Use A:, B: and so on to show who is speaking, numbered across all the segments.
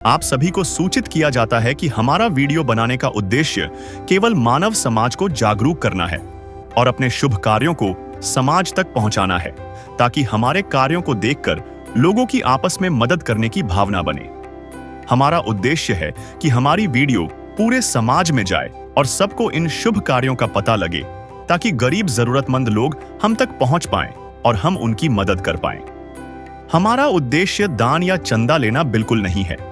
A: आप सभी को सूचित किया जाता है कि हमारा वीडियो बनाने का उद्देश्य केवल मानव समाज को जागरूक करना है और अपने शुभ कार्यों को समाज तक पहुंचाना है, ताकि हमारे कार्यों को देखकर लोगों की आपस में मदद करने की भावना बने। हमारा उद्देश्य है कि हमारी वीडियो पूरे समाज में जाए और सबको इन शुभ कार्यों का पता लगे, ताकि गरीब जरूरतमंद लोग हम तक पहुंच पाएं और हम उनकी मदद कर पाएं। हमारा उद्देश्य दान या चंदा लेना बिल्कुल नहीं है।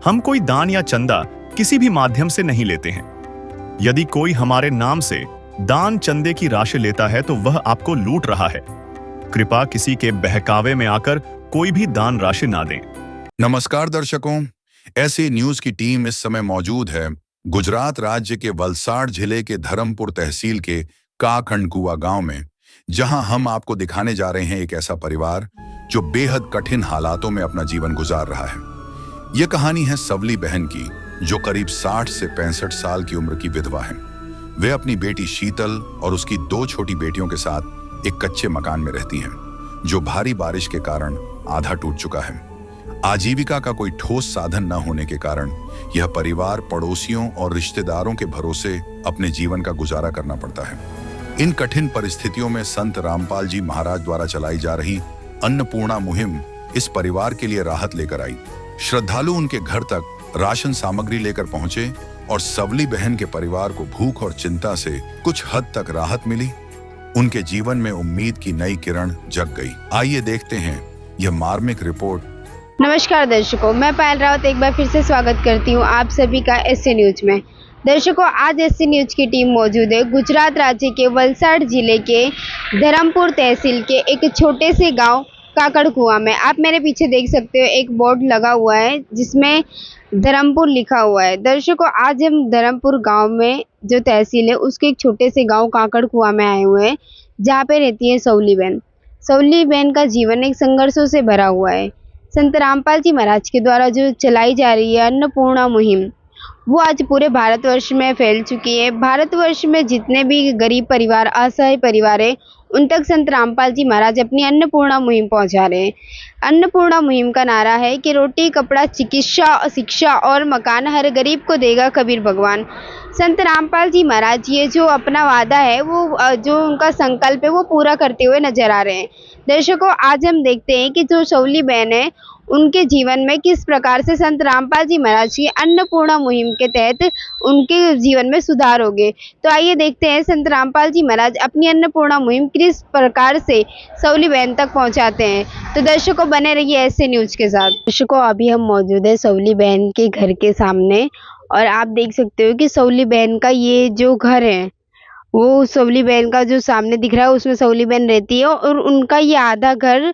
A: हम कोई दान या चंदा किसी भी माध्यम से नहीं लेते हैं। यदि कोई हमारे नाम से दान चंदे की राशि लेता है तो वह आपको लूट रहा है। कृपया किसी के बहकावे में आकर कोई भी दान राशि ना दें।
B: नमस्कार दर्शकों, ऐसी न्यूज की टीम इस समय मौजूद है गुजरात राज्य के वलसाड जिले के धरमपुर तहसील के काखंडकुआ गांव में, जहां हम आपको दिखाने जा रहे हैं एक ऐसा परिवार जो बेहद कठिन हालातों में अपना जीवन गुजार रहा है। यह कहानी है सवली बहन की, जो करीब 60 से 65 साल की उम्र की विधवा है। वे अपनी बेटी शीतल और उसकी 2 छोटी बेटियों के साथ एक कच्चे मकान में रहती हैं, जो भारी बारिश के कारण आधा टूट चुका है। आजीविका का कोई ठोस साधन न होने के कारण यह परिवार पड़ोसियों और रिश्तेदारों के भरोसे अपने जीवन का गुजारा करना पड़ता है। इन कठिन परिस्थितियों में संत रामपाल जी महाराज द्वारा चलाई जा रही अन्नपूर्णा मुहिम इस परिवार के लिए राहत लेकर आई। श्रद्धालु उनके घर तक राशन सामग्री लेकर पहुंचे और सवली बहन के परिवार को भूख और चिंता से कुछ हद तक राहत मिली। उनके जीवन में उम्मीद की नई किरण जग गई। आइए देखते हैं यह मार्मिक रिपोर्ट।
C: नमस्कार दर्शकों, मैं पायल रावत एक बार फिर से स्वागत करती हूं आप सभी का एसए न्यूज में। दर्शकों, आज एसए न्यूज की टीम मौजूद है गुजरात राज्य के वलसाड जिले के धरमपुर तहसील के एक छोटे से गांव काकड़कुआ में। आप मेरे पीछे देख सकते हो एक बोर्ड लगा हुआ है जिसमें धरमपुर लिखा हुआ है। दर्शकों, आज हम धरमपुर गांव में जो तहसील है उसके एक छोटे से गांव काकड़कुआ में आए हुए हैं, जहां पे रहती है सवली बहन। सवली बहन का जीवन एक संघर्षों से भरा हुआ है। संत रामपाल जी महाराज के द्वारा जो चलाई जा रही है अन्नपूर्णा मुहिम, वो आज पूरे भारतवर्ष में फैल चुकी है। भारतवर्ष में जितने भी गरीब परिवार, असहाय परिवार है, उन तक संत रामपाल जी महाराज अपनी अन्नपूर्णा मुहिम पहुंचा रहे हैं। अन्नपूर्णा मुहिम का नारा है कि रोटी, कपड़ा, चिकित्सा, शिक्षा और मकान हर गरीब को देगा कबीर भगवान। संत रामपाल जी महाराज ये जो अपना वादा है, वो जो उनका संकल्प है, वो पूरा करते हुए नजर आ रहे हैं। दर्शकों, आज हम देखते हैं कि जो सवली बहन है उनके जीवन में किस प्रकार से संत रामपाल जी महाराज की अन्नपूर्णा मुहिम के तहत उनके जीवन में सुधार हो गए। तो आइए देखते हैं संत रामपाल जी महाराज अपनी अन्नपूर्णा मुहिम किस प्रकार से सवली बहन तक पहुंचाते हैं। तो दर्शकों, बने रहिए ऐसे न्यूज के साथ। दर्शकों, अभी हम मौजूद है सवली बहन के घर के सामने और आप देख सकते हो कि सवली बहन का ये जो घर है, वो सवली बहन का जो सामने दिख रहा है उसमें सवली बहन रहती है और उनका ये आधा घर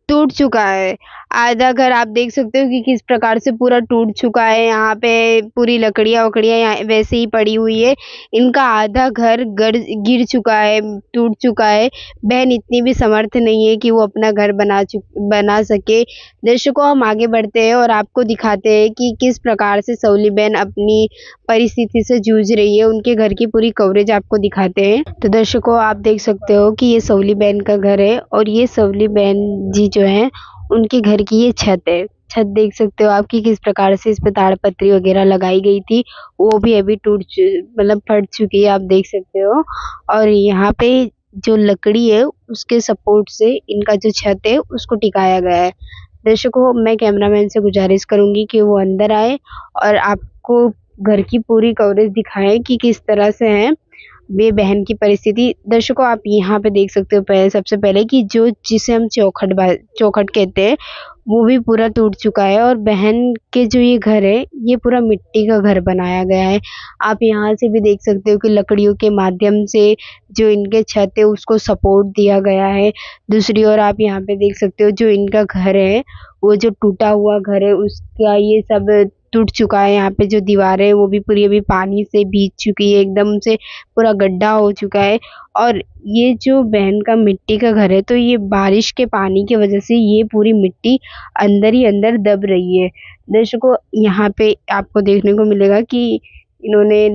C: टूट चुका है। आधा घर आप देख सकते हो कि किस प्रकार से पूरा टूट चुका है। यहाँ पे पूरी लकड़ियाँ वकड़ियाँ यहाँ वैसे ही पड़ी हुई है। इनका आधा घर गिर चुका है, टूट चुका है। बहन इतनी भी समर्थ नहीं है कि वो अपना घर बना सके। दर्शकों, हम आगे बढ़ते हैं और आपको दिखाते हैं कि किस प्रकार से सवली बहन अपनी परिस्थिति से जूझ रही है। उनके घर की पूरी कवरेज आपको दिखाते हैं। तो दर्शकों, आप देख सकते हो कि ये सवली बहन का घर है और ये सवली बहन जी जो है उनके घर की ये छत है। छत देख सकते हो आपकी किस प्रकार से इस पे ताड़पत्री वगैरह लगाई गई थी, वो भी अभी फट चुकी है, आप देख सकते हो। और यहाँ पे जो लकड़ी है उसके सपोर्ट से इनका जो छत है उसको टिकाया गया है। दर्शकों, मैं कैमरामैन से गुजारिश करूंगी कि वो अंदर आए और आपको घर की पूरी कवरेज दिखाएं कि किस तरह से है वे बहन की परिस्थिति। दर्शकों, आप यहाँ पे देख सकते हो सबसे पहले कि जिसे हम चौखट कहते हैं, वो भी पूरा टूट चुका है और बहन के जो ये घर है ये पूरा मिट्टी का घर बनाया गया है। आप यहाँ से भी देख सकते हो कि लकड़ियों के माध्यम से जो इनके छत है उसको सपोर्ट दिया गया है। दूसरी ओर आप यहाँ पे देख सकते हो जो इनका घर है, वो जो टूटा हुआ घर है उसका ये सब टूट चुका है। यहाँ पे जो दीवार है वो भी पूरी अभी पानी से भीग चुकी है, एकदम से पूरा गड्ढा हो चुका है। और ये जो बहन का मिट्टी का घर है, तो ये बारिश के पानी की वजह से ये पूरी मिट्टी अंदर ही अंदर दब रही है। दर्शकों, यहाँ पे आपको देखने को मिलेगा कि इन्होंने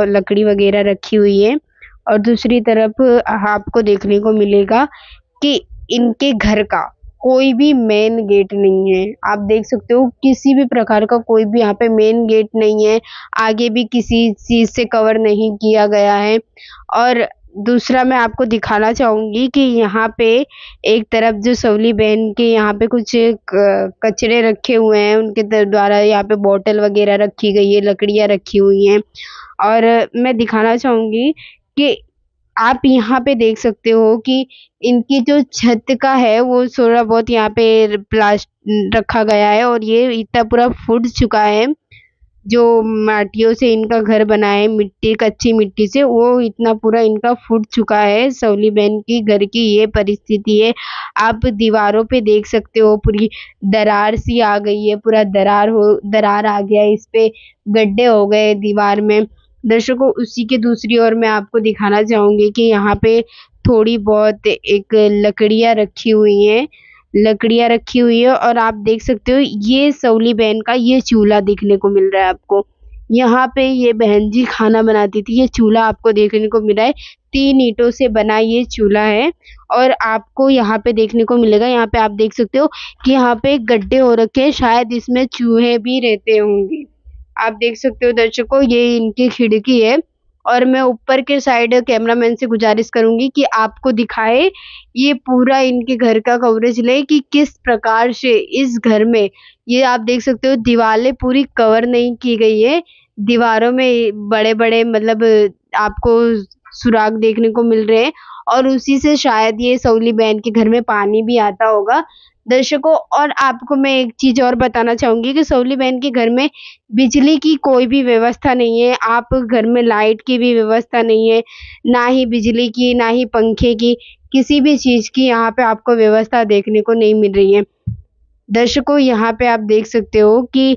C: लकड़ी वगैरह रखी हुई है और दूसरी तरफ आपको देखने को मिलेगा कि इनके घर का कोई भी मेन गेट नहीं है। आप देख सकते हो किसी भी प्रकार का कोई भी यहाँ पे मेन गेट नहीं है। आगे भी किसी चीज से कवर नहीं किया गया है। और दूसरा मैं आपको दिखाना चाहूंगी कि यहाँ पे एक तरफ जो सवली बहन के यहाँ पे कुछ कचरे रखे हुए हैं, उनके द्वारा यहाँ पे बोतल वगैरह रखी गई है, लकड़ियाँ रखी हुई हैं। और मैं दिखाना चाहूंगी कि आप यहाँ पे देख सकते हो कि इनकी जो छत का है वो थोड़ा बहुत यहाँ पे रखा गया है, और ये इतना पूरा फूट चुका है। जो माटियों से इनका घर बना है, मिट्टी, कच्ची मिट्टी से, वो इतना पूरा इनका फूट चुका है। सवली बहन की घर की ये परिस्थिति है। आप दीवारों पे देख सकते हो पूरी दरार सी आ गई है, पूरा दरार आ गया है, इस पे गड्ढे हो गए दीवार में। दर्शकों, उसी के दूसरी ओर मैं आपको दिखाना चाहूंगी कि यहाँ पे थोड़ी बहुत एक लकड़ियाँ रखी हुई है, और आप देख सकते हो ये सवली बहन का ये चूल्हा देखने को मिल रहा है आपको। यहाँ पे ये बहन जी खाना बनाती थी, ये चूल्हा आपको देखने को मिल रहा है। 3 ईंटों से बना ये चूल्हा है, और आपको यहाँ पे देखने को मिलेगा, यहाँ पे आप देख सकते हो कि यहाँ पे गड्ढे हो रखे हैं, शायद इसमें चूहे भी रहते होंगे। आप देख सकते हो दर्शकों, ये इनकी खिड़की है। और मैं ऊपर के साइड कैमरामैन से गुजारिश करूंगी कि आपको दिखाए, ये पूरा इनके घर का कवरेज ले कि किस प्रकार से इस घर में, ये आप देख सकते हो दीवारें पूरी कवर नहीं की गई है। दीवारों में बड़े-बड़े मतलब आपको सुराग देखने को मिल रहे हैं, और उसी से शायद ये सवली बहन के घर में पानी भी आता होगा। दर्शकों, और आपको मैं एक चीज़ और बताना चाहूँगी कि सवली बहन के घर में बिजली की कोई भी व्यवस्था नहीं है। आप घर में लाइट की भी व्यवस्था नहीं है, ना ही बिजली की, ना ही पंखे की, किसी भी चीज़ की यहाँ पे आपको व्यवस्था देखने को नहीं मिल रही है। दर्शकों, यहाँ पे आप देख सकते हो कि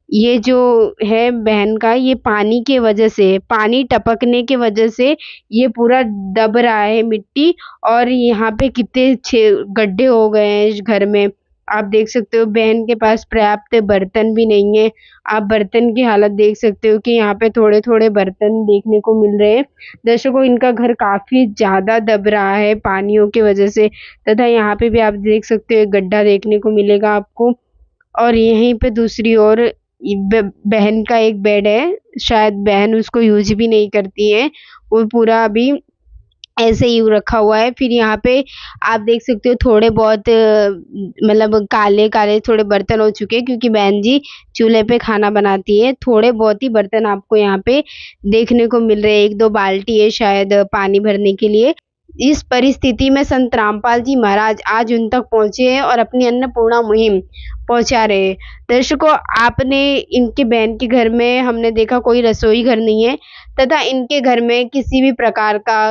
C: ये जो है बहन का, ये पानी के वजह से, पानी टपकने की वजह से ये पूरा दब रहा है मिट्टी, और यहाँ पे कितने गड्ढे हो गए हैं इस घर में। आप देख सकते हो बहन के पास पर्याप्त बर्तन भी नहीं है। आप बर्तन की हालत देख सकते हो कि यहाँ पे थोड़े-थोड़े बर्तन देखने को मिल रहे हैं। दर्शकों, इनका घर काफ़ी ज़्यादा दब रहा है पानियों की वजह से, तथा यहाँ पे भी आप देख सकते हो एक गड्ढा देखने को मिलेगा आपको। और यहीं पे दूसरी ओर बहन का एक बेड है, शायद बहन उसको यूज भी नहीं करती है, वो पूरा अभी ऐसे ही रखा हुआ है। फिर यहाँ पे आप देख सकते हो थोड़े बहुत मतलब काले-काले थोड़े बर्तन हो चुके हैं, क्योंकि बहन जी चूल्हे पे खाना बनाती है। थोड़े बहुत ही बर्तन आपको यहाँ पे देखने को मिल रहे हैं, 1-2 बाल्टी है शायद पानी भरने के लिए। इस परिस्थिति में संत रामपाल जी महाराज आज उन तक पहुँचे हैं और अपनी अन्नपूर्णा मुहिम पहुँचा रहे हैं। दर्शकों, आपने इनके बहन के घर में हमने देखा कोई रसोई घर नहीं है, तथा इनके घर में किसी भी प्रकार का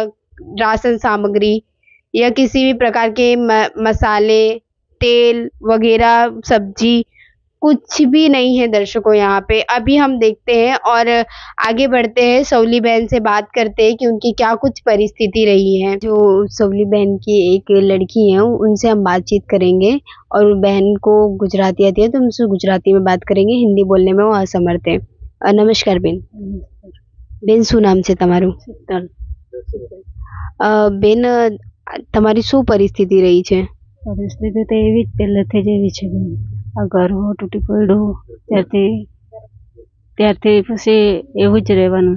C: राशन सामग्री या किसी भी प्रकार के मसाले, तेल वगैरह, सब्जी कुछ भी नहीं है दर्शकों यहाँ पे। अभी हम देखते हैं और आगे बढ़ते हैं, सवली बहन से बात करते हैं कि उनकी क्या कुछ परिस्थिति रही है। जो सवली बहन की एक लड़की है, उनसे हम बातचीत करेंगे, और बहन को गुजराती आती है तो उनसे गुजराती में बात करेंगे, हिंदी बोलने में वो असमर्थ है। नमस्कार बेन। બેન શું નામ છે તમારું? બેન, તમારી શું પરિસ્થિતિ રહી છે?
D: પરિસ્થિતિ તો એવી જ પહેલેથી જ એવી છે બેન. આ ઘર તૂટી પડ્યું ત્યારથી પછી એવું જ રહેવાનું.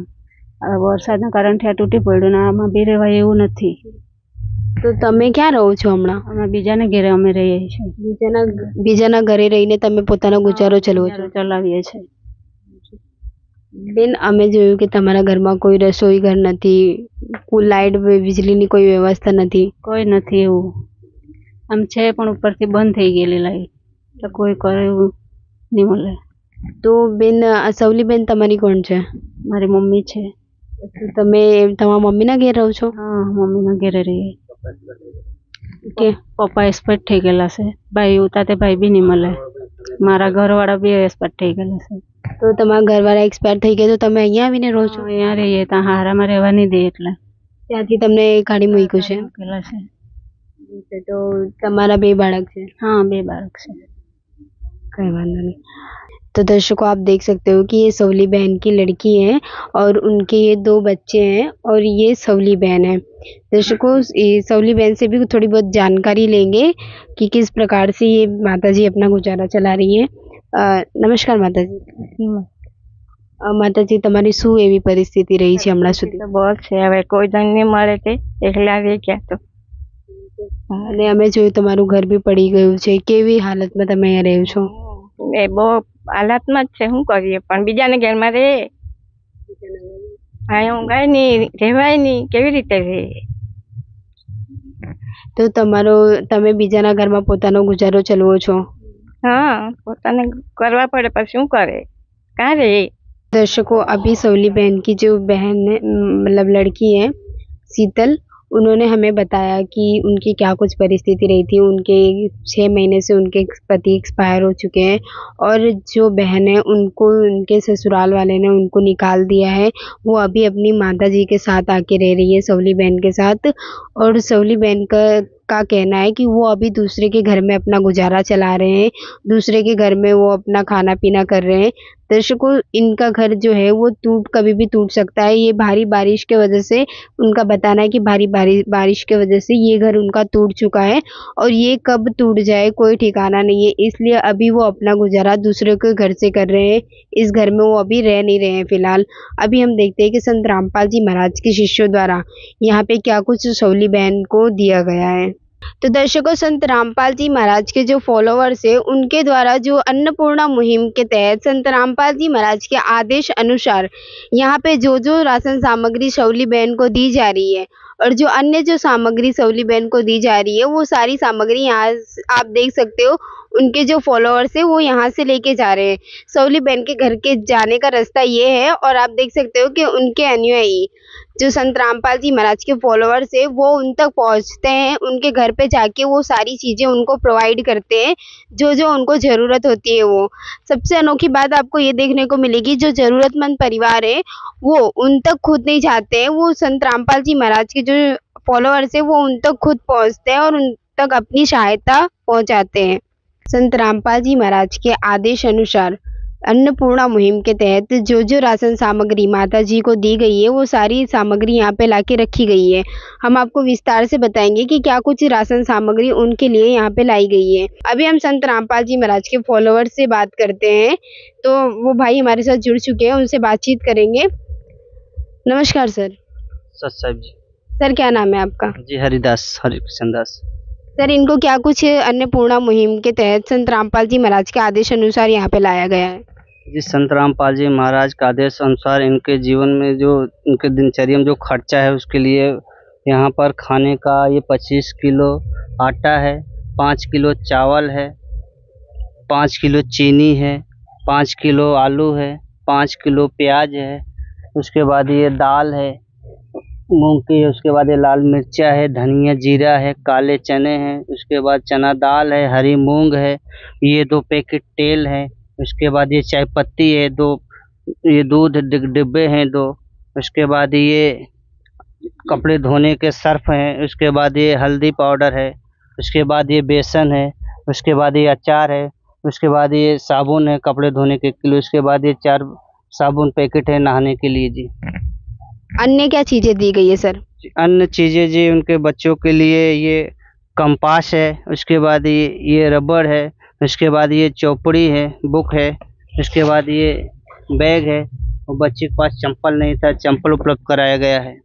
D: આ વરસાદના કારણથી આ તૂટી પડ્યું ને આમાં બી રહેવાય એવું નથી.
C: તો તમે ક્યાં રહો છો હમણાં?
D: અમે બીજાને ઘેરે અમે રહીએ છીએ.
C: બીજાના ઘરે રહીને તમે પોતાનો ગુજારો ચલાવો છો?
D: ચલાવીએ છીએ.
C: બેન, અમે જોયું કે તમારા ઘરમાં કોઈ રસોઈ ઘર નથી, કોઈ લાઇટ વીજળીની કોઈ વ્યવસ્થા નથી.
D: કોઈ નથી એવું. આમ છે પણ ઉપરથી બંધ થઈ ગયેલી લાઈટ, તો કોઈ કરે એવું નહીં મળે.
C: તો બેન, આ સવલી બેન તમારી કોણ છે?
D: મારી મમ્મી છે.
C: તો તમે તમારા મમ્મીના ઘેર રહો છો?
D: હા, મમ્મીના ઘેરે રહીએ.
C: કે
D: પપ્પા એક્સપર્ટ થઈ ગયેલા છે, ભાઈ ઉતા તે ભાઈ બી નહીં મળે. મારા ઘરવાળા બી એક્સપર્ટ થઈ ગયેલા છે.
C: તો તમારા ઘરવાળા એક્સપાયર થઈ ગયા તો તમે અહીંયા આવીને રહો છો?
D: અહીંયા રહીએ, ત્યાં હારામાં રહેવા નહીં દે એટલે
C: ત્યાંથી તમને કાઢી મૂક્યું છે?
D: મૂકેલા છે.
C: તો તમારા 2 બાળક છે?
D: હા, 2 બાળક છે.
C: કઈ વાંધો નહીં. तो दर्शकों आप देख सकते हो कि ये सवली बहन की लड़की है और उनके ये 2 बच्चे हैं और ये सवली बहन है। दर्शकों ये सवली बहन से भी थोड़ी बहुत जानकारी लेंगे कि किस प्रकार से ये माताजी अपना गुजारा चला रही है। નમસ્કાર માતાજી। માતાજી તમારી શું એવી પરિસ્થિતિ રહી છે હમણાં સુધી?
E: તો બહુ છે, હવે કોઈ જણ નહીં મળે તે એકલા રહી ગયા તો.
C: અને અમે જોયું તમારું ઘર બી પડી ગયું છે, કેવી હાલતમાં તમે અહીંયા રહ્યો છો?
E: એ બહુ હાલતમાં જ છે, શું કરીએ પણ બીજાને ઘરમાં રહે અહીંયા ઊંઘાય નહીં, રહેવાય નહીં, કેવી રીતે રહે?
C: તો તમે બીજાના ઘરમાં પોતાનો ગુજારો ચલાવો છો?
E: હા, પોતાને કરવા પડે પણ શું કરે, કાં રહે?
C: दर्शकों अभी सवली बहन की जो बहन है मतलब लड़की है शीतल, उन्होंने हमें बताया कि उनकी क्या कुछ परिस्थिति रही थी। उनके 6 महीने से उनके पति एक्सपायर हो चुके हैं और जो बहन है उनको उनके ससुराल वाले ने उनको निकाल दिया है। वो अभी अपनी माता जी के साथ आके रह रही है सवली बहन के साथ और सवली बहन का कहना है कि वो अभी दूसरे के घर में अपना गुजारा चला रहे हैं, दूसरे के घर में वो अपना खाना पीना कर रहे हैं। दर्शकों इनका घर जो है वो कभी भी टूट सकता है। ये भारी बारिश के वजह से उनका बताना है कि भारी बारिश के वजह से ये घर उनका टूट चुका है और ये कब टूट जाए कोई ठिकाना नहीं है। इसलिए अभी वो अपना गुजारा दूसरे के घर से कर रहे हैं। इस घर में वो अभी रह नहीं रहे हैं फिलहाल। अभी हम देखते हैं कि संत रामपाल जी महाराज के शिष्यों द्वारा यहाँ पे क्या कुछ सवली बहन को दिया गया है। तो दर्शकों संत रामपाल जी महाराज के जो फॉलोअर्स है उनके द्वारा जो अन्नपूर्णा मुहिम के तहत संत रामपाल जी महाराज के आदेश अनुसार यहाँ पे जो राशन सामग्री सवली बहन को दी जा रही है और जो अन्य जो सामग्री सवली बहन को दी जा रही है वो सारी सामग्री यहाँ आप देख सकते हो उनके जो फॉलोअर्स है वो यहाँ से लेके जा रहे हैं। सवली बहन के घर के जाने का रास्ता ये है और आप देख सकते हो कि उनके अनुयायी जो संत रामपाल जी महाराज के फॉलोअर्स है वो उन तक पहुँचते हैं, उनके घर पे जाके वो सारी चीज़ें उनको प्रोवाइड करते हैं जो उनको ज़रूरत होती है। वो सबसे अनोखी बात आपको ये देखने को मिलेगी, जो ज़रूरतमंद परिवार है वो उन तक खुद नहीं जाते हैं, वो संत रामपाल जी महाराज के जो फॉलोअर्स है वो उन तक खुद पहुँचते हैं और उन तक अपनी सहायता पहुँचाते हैं। संत रामपाल जी महाराज के आदेश अनुसार अन्नपूर्णा मुहिम के तहत जो राशन सामग्री माता जी को दी गई है वो सारी सामग्री यहाँ पे लाके रखी गई है। हम आपको विस्तार से बताएंगे कि क्या कुछ राशन सामग्री उनके लिए यहाँ पे लाई गई है। अभी हम संत रामपाल जी महाराज के फॉलोअर्स से बात करते हैं, तो वो भाई हमारे साथ जुड़ चुके हैं, उनसे बातचीत करेंगे। नमस्कार सर।
F: साहब जी।
C: सर क्या नाम है आपका?
F: जी हरिदास, हरिकृष्ण दास।
C: सर इनको क्या कुछ अन्नपूर्णा मुहिम के तहत संत रामपाल जी महाराज के आदेश अनुसार यहाँ पे लाया गया है?
F: जी संत रामपाल जी महाराज के आदेश अनुसार इनके जीवन में जो उनके दिनचर्या में जो खर्चा है उसके लिए यहाँ पर खाने का ये 25 किलो आटा है, 5 किलो चावल है, 5 किलो चीनी है, 5 किलो आलू है, 5 किलो प्याज है, उसके बाद ये दाल है मूंग की, उसके बाद ये लाल मिर्चा है, धनिया जीरा है, काले चने हैं, उसके बाद चना दाल है, हरी मूंग है, ये 2 पैकेट तेल है, उसके बाद ये चाय पत्ती है, 2 ये दूध डिब्बे हैं 2, उसके बाद ये कपड़े धोने के सर्फ हैं, उसके बाद ये हल्दी पाउडर है, उसके बाद ये बेसन है, उसके बाद ये अचार है, उसके बाद ये साबुन है कपड़े धोने के किलो, उसके बाद ये 4 साबुन पैकेट है नहाने के लिए जी।
C: अन्य क्या चीजें दी गई है सर?
F: अन्य चीज़ें जी उनके बच्चों के लिए ये कंपास है, उसके बाद ये रबड़ है, उसके बाद ये चौपड़ी है, बुक है, उसके बाद ये बैग है, और बच्चे के पास चंपल नहीं था, चंपल उपलब्ध कराया गया है।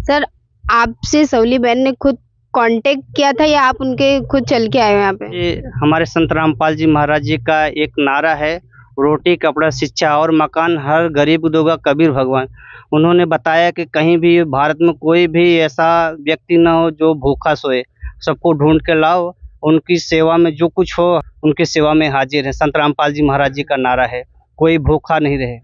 C: सर आपसे सवली बहन ने खुद कांटेक्ट किया था या आप उनके खुद चल के आए हो यहाँ पे?
F: ये हमारे संत रामपाल जी महाराज जी का एक नारा है, रोटी कपड़ा शिक्षा और मकान हर गरीब को दोगा कबीर भगवान। उन्होंने बताया कि कहीं भी भारत में कोई भी ऐसा व्यक्ति ना हो जो भूखा सोए, सबको ढूंढ के लाओ, उनकी सेवा में जो कुछ हो उनकी सेवा में हाजिर है। संत रामपाल जी महाराज जी का नारा है, कोई भूखा नहीं रहे।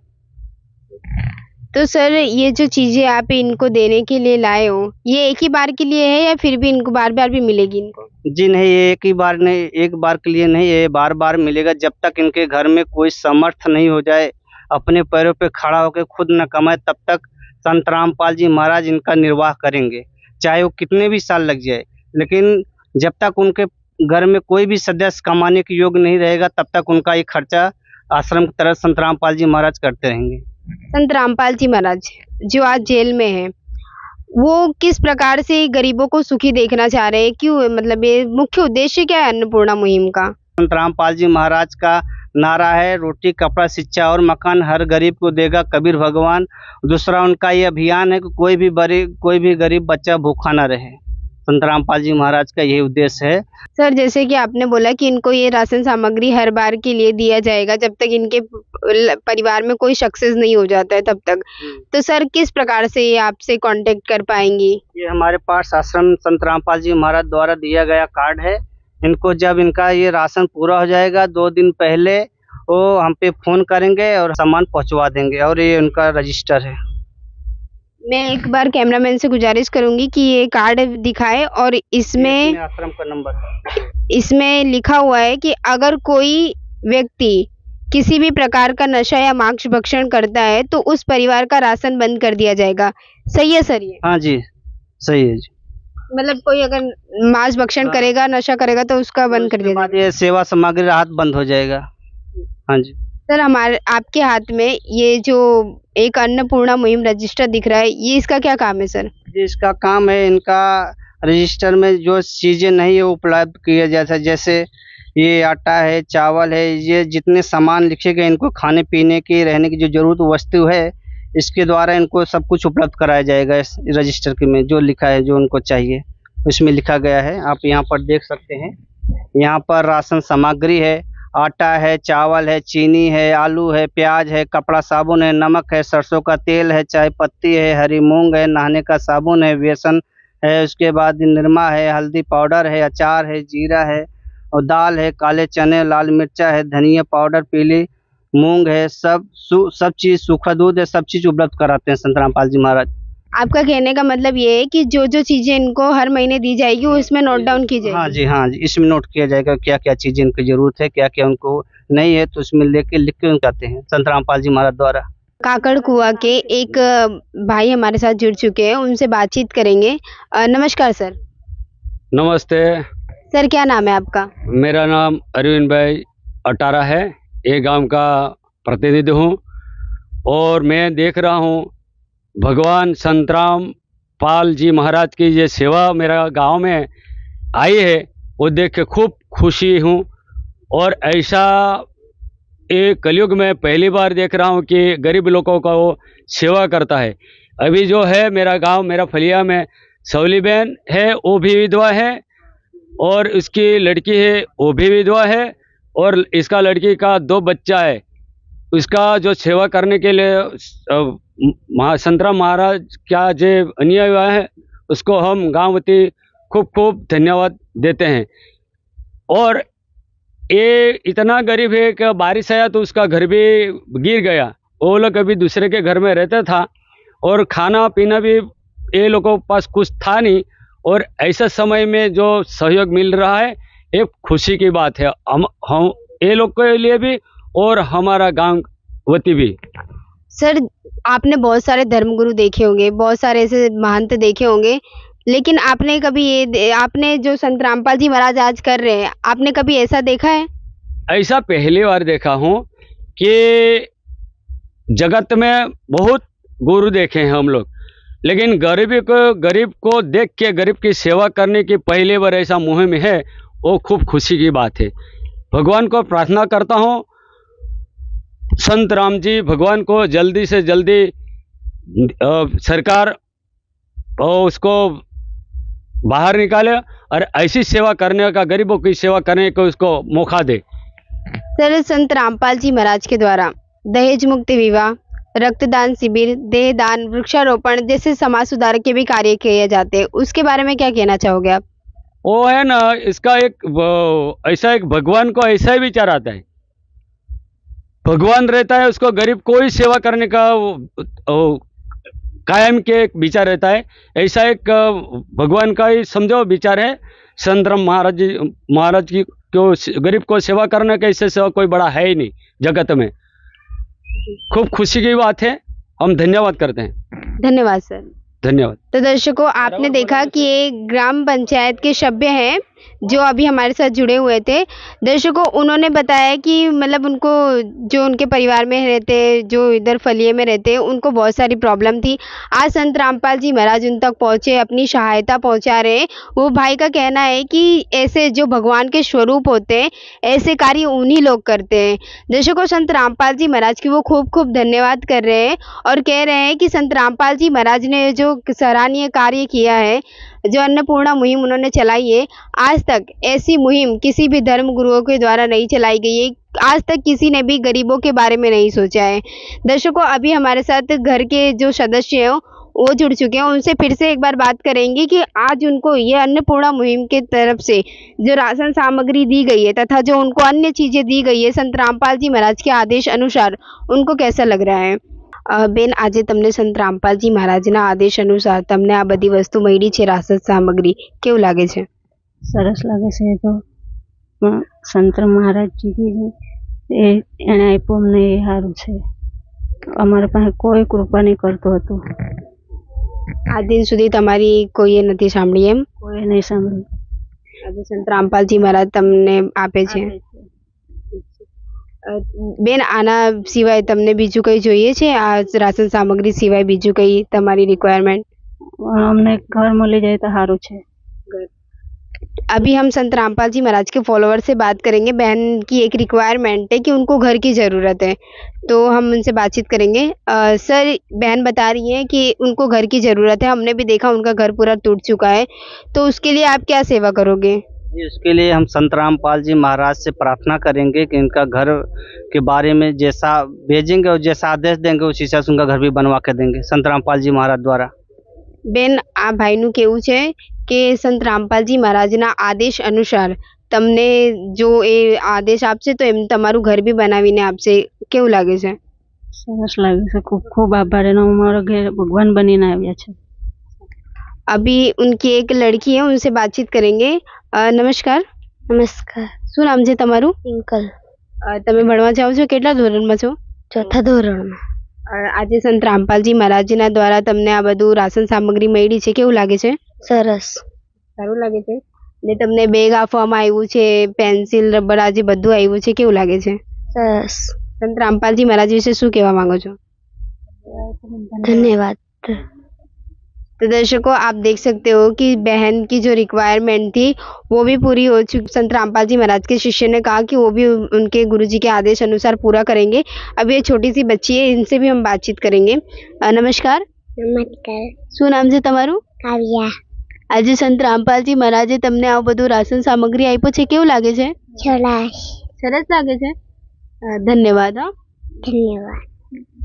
C: तो सर ये जो चीजें आप इनको देने के लिए लाए हो ये एक ही बार के लिए है या फिर भी इनको बार बार भी मिलेगी इनको?
F: जी नहीं, ये एक ही बार नहीं, एक बार के लिए नहीं, ये बार बार मिलेगा जब तक इनके घर में कोई समर्थ नहीं हो जाए, अपने पैरों पे खड़ा होकर खुद न कमाए, तब तक संत रामपाल जी महाराज इनका निर्वाह करेंगे, चाहे वो कितने भी साल लग जाए। लेकिन जब तक उनके घर में कोई भी सदस्य कमाने के योग्य नहीं रहेगा तब तक उनका ये खर्चा आश्रम की तरह संत रामपाल जी महाराज करते रहेंगे।
C: संत रामपाल जी महाराज जो आज जेल में हैं, वो किस प्रकार से गरीबों को सुखी देखना चाह रहे हैं? क्यों, मतलब ये मुख्य उद्देश्य क्या है अन्नपूर्णा मुहिम का?
F: संत रामपाल जी महाराज का नारा है, रोटी कपड़ा शिक्षा और मकान हर गरीब को देगा कबीर भगवान। दूसरा उनका ये अभियान है कि कोई भी गरीब बच्चा भूखा ना रहे। संत रामपाल जी महाराज का यही उद्देश्य है।
C: सर, जैसे कि आपने बोला कि इनको ये राशन सामग्री हर बार के लिए दिया जाएगा जब तक इनके परिवार में कोई सक्सेस नहीं हो जाता है तब तक, तो सर किस प्रकार से ये आपसे कांटेक्ट कर पाएंगी?
F: ये हमारे पास आश्रम संत रामपाल जी महाराज द्वारा दिया गया कार्ड है। इनको जब इनका ये राशन पूरा हो जाएगा 2 दिन पहले वो हम पे फोन करेंगे और सामान पहुंचवा देंगे, और ये उनका रजिस्टर है।
C: मैं एक बार कैमरामैन से गुजारिश करूंगी कि ये कार्ड दिखाए, और इसमें
F: आश्रम का नंबर है।
C: इसमें लिखा हुआ है कि अगर कोई व्यक्ति किसी भी प्रकार का नशा या मांस भक्षण करता है तो उस परिवार का राशन बंद कर दिया जाएगा। सही है सर ये?
F: हाँ जी, सही है जी।
C: मतलब कोई अगर मांस भक्षण करेगा, नशा करेगा तो उसका बंद कर दिया
F: बाद ये सेवा सामग्री राहत बंद हो जाएगा। हाँ जी
C: सर, हमारे आपके हाथ में ये जो एक अन्नपूर्णा मुहिम रजिस्टर दिख रहा है, ये इसका क्या काम है सर?
F: जी, इसका काम है इनका रजिस्टर में जो चीजें नहीं है उपलब्ध किया जाता, जैसे ये आटा है, चावल है, ये जितने सामान लिखे गए इनको खाने पीने की रहने की जो जरूरत वस्तु है, इसके द्वारा इनको सब कुछ उपलब्ध कराया जाएगा। इस रजिस्टर के में जो लिखा है, जो उनको चाहिए उसमें लिखा गया है। आप यहाँ पर देख सकते हैं, यहाँ पर राशन सामग्री है, आटा है, चावल है, चीनी है, आलू है, प्याज है, कपड़ा साबुन है, नमक है, सरसों का तेल है, चाय पत्ती है, हरी मूंग है, नहाने का साबुन है, बेसन है, उसके बाद निरमा है, हल्दी पाउडर है, अचार है, जीरा है, और दाल है, काले चने, लाल मिर्चा है, धनिया पाउडर, पीली मूंग है, सब चीज, सूखा दूध है, सब चीज उपलब्ध कराते हैं संत रामपाल जी महाराज।
C: आपका कहने का मतलब ये है कि जो जो चीजें इनको हर महीने दी जाएगी वो इसमें नोट डाउन की जाएगी?
F: हाँ जी, हाँ जी, इसमें नोट किया जाएगा क्या क्या चीजें इनको जरूरत है, क्या क्या उनको नहीं है, तो उसमें लिख के जाते हैं संत रामपाल जी महाराज द्वारा।
C: काकड़ कुआ के एक भाई हमारे साथ जुड़ चुके हैं, उनसे बातचीत करेंगे। नमस्कार सर।
G: नमस्ते।
C: सर, क्या नाम है आपका?
G: मेरा नाम अरविंद भाई अटारा है, एक गांव का प्रतिनिधि हूं, और मैं देख रहा हूं भगवान संत रामपाल जी महाराज की ये सेवा मेरा गांव में आई है, वो देख के खूब खुशी हूं। और ऐसा एक कलयुग में पहली बार देख रहा हूं कि गरीब लोगों का वो सेवा करता है। अभी जो है मेरा गांव, मेरा फलिया में सवली बहन है, वो भी विधवा है, और उसकी लड़की है वो भी विधवा है, और इसका लड़की का 2 बच्चा है। उसका जो सेवा करने के लिए संत राम महाराज क्या जो अन्याय हुआ है, उसको हम गाँव वती खूब धन्यवाद देते हैं। और ये इतना गरीब है कि बारिश आया तो उसका घर भी गिर गया। वो लोग अभी दूसरे के घर में रहता था, और खाना पीना भी ये लोगों के पास कुछ था नहीं, और ऐसे समय में जो सहयोग मिल रहा है एक खुशी की बात है हम ये लोग के लिए भी और हमारा गांव वती भी।
C: सर, आपने बहुत सारे धर्मगुरु देखे होंगे, बहुत सारे ऐसे महंत देखे होंगे, लेकिन आपने कभी आपने जो संत रामपाल जी महाराज आज कर रहे हैं, आपने कभी ऐसा देखा है?
G: ऐसा पहली बार देखा हूँ कि जगत में बहुत गुरु देखे हैं हम लोग, लेकिन गरीब को देख के गरीब की सेवा करने की पहली बार ऐसा मुहिम है, वो खूब खुशी की बात है। भगवान को प्रार्थना करता हूँ संत राम जी भगवान को जल्दी से जल्दी सरकार उसको बाहर निकाले और ऐसी सेवा करने का, गरीबों की सेवा करने को उसको मौका दे।
C: सर, संत रामपाल जी महाराज के द्वारा दहेज मुक्त विवाह, रक्तदान शिविर, देहदान, वृक्षारोपण जैसे समाज सुधार के भी कार्य किए जाते हैं, उसके बारे में क्या कहना चाहोगे आप?
G: वो है ना, इसका ऐसा एक भगवान को ऐसा ही विचार आता है। भगवान रहता है, उसको गरीब को ही सेवा करने का कायम के एक विचार रहता है। ऐसा एक भगवान का ही समझो विचार है। संत राम महाराज की को गरीब को सेवा करने का इससे सेवा कोई बड़ा है ही नहीं जगत में। खूब खुशी की बात है, हम धन्यवाद करते हैं।
C: धन्यवाद सर।
G: धन्यवाद।
C: तो दर्शकों आपने देखा कि ये ग्राम पंचायत के सभ्य हैं जो अभी हमारे साथ जुड़े हुए थे। दर्शकों उन्होंने बताया कि मतलब उनको जो उनके परिवार में रहते जो इधर फलिये में रहते उनको बहुत सारी प्रॉब्लम थी। आज संत रामपाल जी महाराज उन तक पहुँचे, अपनी सहायता पहुँचा रहे हैं। वो भाई का कहना है कि ऐसे जो भगवान के स्वरूप होते हैं ऐसे कार्य उन्हीं लोग करते हैं। दर्शकों संत रामपाल जी महाराज की वो खूब खूब धन्यवाद कर रहे हैं और कह रहे हैं कि संत रामपाल जी महाराज ने जो सराहनीय कार्य किया है, जो अन्नपूर्णा मुहिम उन्होंने चलाई है, आज तक ऐसी मुहिम किसी भी धर्म गुरुओं के द्वारा नहीं चलाई गई है। आज तक किसी ने भी गरीबों के बारे में नहीं सोचा है। दर्शकों अभी हमारे साथ घर के जो सदस्य हैं वो जुड़ चुके हैं, उनसे फिर से एक बार बात करेंगे कि आज उनको ये अन्नपूर्णा मुहिम के तरफ से जो राशन सामग्री दी गई है तथा जो उनको अन्य चीजें दी गई है संत रामपाल जी महाराज के आदेश अनुसार, उनको कैसा लग रहा है? બેન આજે તમને સંત રામપાલજી મહારાજના આદેશ અનુસાર તમને આ બધી વસ્તુ મળી છે રાસદ સામગ્રી, કેવું લાગે છે?
D: સરસ લાગે છે. તો સંત મહારાજજી એણે આપ્યું અમને એ સારું છે. અમારા પાસે કોઈ કૃપા નહીં કરતો હતો,
C: આ દિન સુધી તમારી કોઈએ નથી સાંભળી એમ?
D: કોઈ નહીં સાંભળ્યું.
C: આજે સંત રામપાલજી મહારાજ તમને આપે છે. બેન આના સિવાય તમને બીજું કંઈ જોઈએ છે? આ રાશન સામગ્રી સિવાય બીજું કંઈ તમારી રિક્વાયરમેન્ટ?
D: અમને ઘર મળી જાય તો સારું છે.
C: अभी हम संत रामपाल जी महाराज के फॉलोअर से बात करेंगे। बहन की एक रिक्वायरमेंट है कि उनको घर की ज़रूरत है, तो हम उनसे बातचीत करेंगे। सर बहन बता रही हैं कि उनको घर की ज़रूरत है, हमने भी देखा उनका घर पूरा टूट चुका है, तो उसके लिए आप क्या सेवा करोगे?
F: जी उसके लिए हम संत रामपाल जी महाराज से प्रार्थना करेंगे कि इनका घर के बारे में जैसा भेजेंगे और जैसा आदेश देंगे उसी हिसाब से उनका घर भी बनवा के देंगे संत रामपाल जी महाराज द्वारा।
C: બેન આ ભાઈનું કહેવું છે કે સંત રામપાલજી મહારાજના આદેશ અનુસાર તમને જો એ આદેશ આપશે તો એમ તમારું ઘર બી બનાવીને આપશે, કેવું લાગે છે?
D: સરસ લાગે છે. ખૂબ ખૂબ આભાર એનો. અમારો ઘેર ભગવાન બનીને આવ્યા છે.
C: अभी उनकी एक लड़की है, उनसे बातचीत करेंगे। नमस्कार.
H: નમસ્કાર.
C: શું નામ છે તમારું?
H: ટિંકલ.
C: તમે ભણવા જાઓ છો? કેટલા ધોરણમાં છો?
H: ચોથા ધોરણમાં.
C: આજે સંત રામપાલજી મહારાજના દ્વારા તમને આ બધું રાશન સામગ્રી મળી છે, કેવું લાગે છે?
H: સરસ.
C: સારું લાગે છે. ને તમને બેગ આપવામાં આવ્યું છે, પેન્સિલ રબર આજે બધું આવ્યું છે, કેવું લાગે છે?
H: સરસ.
C: સંત રામપાલજી મહારાજ વિશે શું કહેવા માંગો છો?
H: ધન્યવાદ.
C: तो दर्शकों आप देख सकते हो कि बहन की जो रिक्वायरमेंट थी वो भी पूरी हो चुकी। संत रामपाल जी महाराज के शिष्य ने कहा कि वो भी उनके गुरुजी के आदेश अनुसार पूरा करेंगे। अब ये छोटी सी बच्ची है, इनसे भी हम बातचीत करेंगे। नमस्कार.
H: નમસ્કાર.
C: શું નામ છે તમારું?
H: કાવ્યા.
C: આજે સંત રામપાલજી મહારાજે તમને આવું બધું રાશન સામગ્રી આપ્યું છે, કેવું લાગે છે?
H: સરસ.
C: सरस लागे छे। धन्यवाद। हाँ
H: ધન્યવાદ.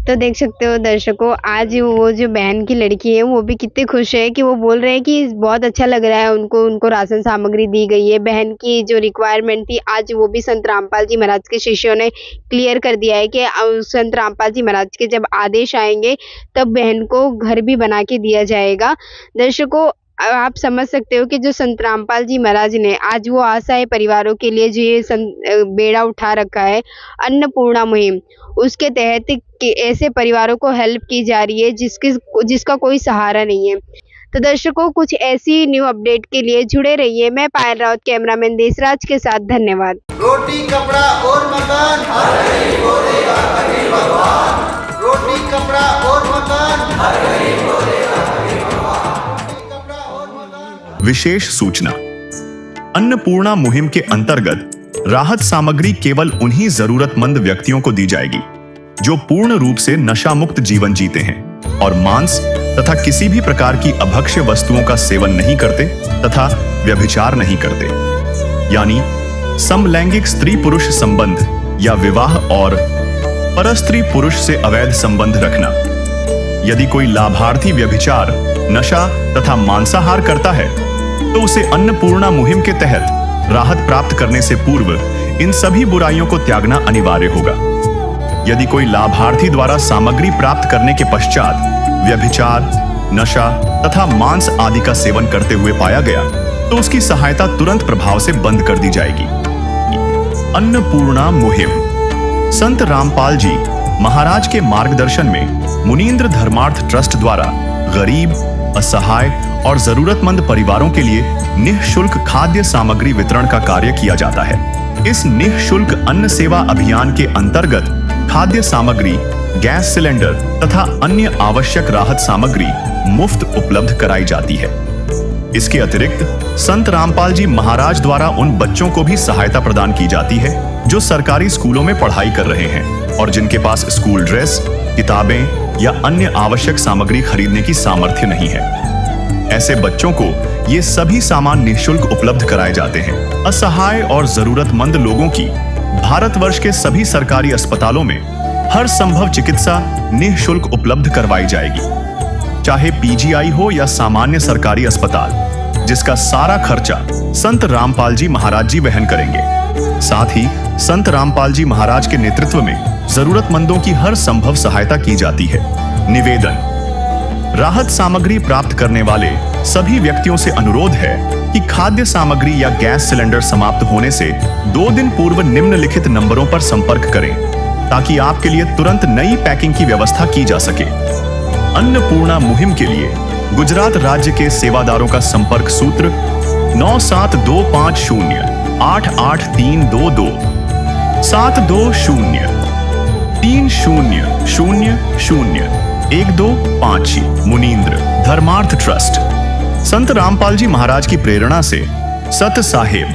C: तो देख सकते हो दर्शकों, आज वो जो बहन की लड़की है वो भी कितने खुश है कि वो बोल रहे हैं कि बहुत अच्छा लग रहा है उनको राशन सामग्री दी गई है। बहन की जो रिक्वायरमेंट थी आज वो भी संत रामपाल जी महाराज के शिष्यों ने क्लियर कर दिया है कि संत रामपाल जी महाराज के जब आदेश आएंगे तब बहन को घर भी बना के दिया जाएगा। दर्शकों आप समझ सकते हो कि जो संत रामपाल जी महाराज ने आज वो असहाय परिवारों के लिए जो ये बेड़ा उठा रखा है अन्नपूर्णा मुहिम, उसके तहत ऐसे परिवारों को हेल्प की जा रही है जिसका कोई सहारा नहीं है। तो दर्शकों कुछ ऐसी न्यू अपडेट के लिए जुड़े रहिए। मैं पायल राउत, कैमरामैन देशराज के साथ। धन्यवाद।
I: रोटी कपड़ा और मकान हर गरीब को देगा हरि भगवान। रोटी कपड़ा और मकान हर गरीब को देगा हरि भगवान। रोटी कपड़ा और मकान।
A: विशेष सूचना, अन्नपूर्णा मुहिम के अंतर्गत राहत सामग्री केवल उन्हीं जरूरतमंद व्यक्तियों को दी जाएगी जो पूर्ण रूप से नशा मुक्त जीवन जीते हैं और मांस तथा किसी भी प्रकार की अभक्ष्य वस्तुओं का सेवन नहीं करते तथा व्यभिचार नहीं करते, यानी समलैंगिक स्त्री पुरुष संबंध या विवाह और परस्त्री पुरुष से अवैध संबंध रखना। यदि कोई लाभार्थी व्यभिचार, नशा तथा मांसाहार करता है तो उसे अन्नपूर्णा मुहिम के तहत राहत प्राप्त करने से पूर्व इन सभी बुराइयों को त्यागना अनिवार्य होगा। यदि कोई लाभार्थी द्वारा सामग्री प्राप्त करने के पश्चात व्यभिचार, नशा तथा मांस आदि का सेवन करते हुए पाया गया तो उसकी सहायता तुरंत प्रभाव से बंद कर दी जाएगी। अन्नपूर्णा मुहिम संत रामपाल जी महाराज के मार्गदर्शन में मुनींद्र धर्मार्थ ट्रस्ट द्वारा गरीब, असहाय और जरूरतमंद परिवारों के लिए निःशुल्क खाद्य सामग्री वितरण का कार्य किया जाता है। इस निःशुल्क अन्न सेवा अभियान के अंतर्गत खाद्य सामग्री, गैस सिलेंडर तथा अन्य आवश्यक राहत सामग्री मुफ्त उपलब्ध कराई जाती है। इसके अतिरिक्त संत रामपाल जी महाराज द्वारा उन बच्चों को भी सहायता प्रदान की जाती है जो सरकारी स्कूलों में पढ़ाई कर रहे हैं और जिनके पास स्कूल ड्रेस, किताबें या अन्य आवश्यक सामग्री खरीदने की सामर्थ्य नहीं है। ऐसे बच्चों को ये सभी सामान निःशुल्क उपलब्ध कराए जाते हैं। असहाय और जरूरतमंद लोगों की भारतवर्ष के सभी सरकारी अस्पतालों में हर संभव चिकित्सा निःशुल्क उपलब्ध करवाई जाएगी, चाहे पीजीआई हो या सामान्य सरकारी अस्पताल, जिसका सारा खर्चा संत रामपाल जी महाराज जी वहन करेंगे। साथ ही संत रामपाल जी महाराज के नेतृत्व में जरूरतमंदों की हर संभव सहायता की जाती है। निवेदन: राहत सामग्री प्राप्त करने वाले सभी व्यक्तियों से अनुरोध है कि खाद्य सामग्री या गैस सिलेंडर समाप्त होने से 2 दिन पूर्व निम्नलिखित नंबरों पर संपर्क करें ताकि आपके लिए तुरंत नई पैकिंग की व्यवस्था की जा सके। अन्नपूर्णा मुहिम के लिए गुजरात राज्य के सेवादारों का संपर्क सूत्र 9725088322 72030001256 मुनींद्र धर्मार्थ ट्रस्ट। संत रामपाल जी महाराज की प्रेरणा से सत साहेब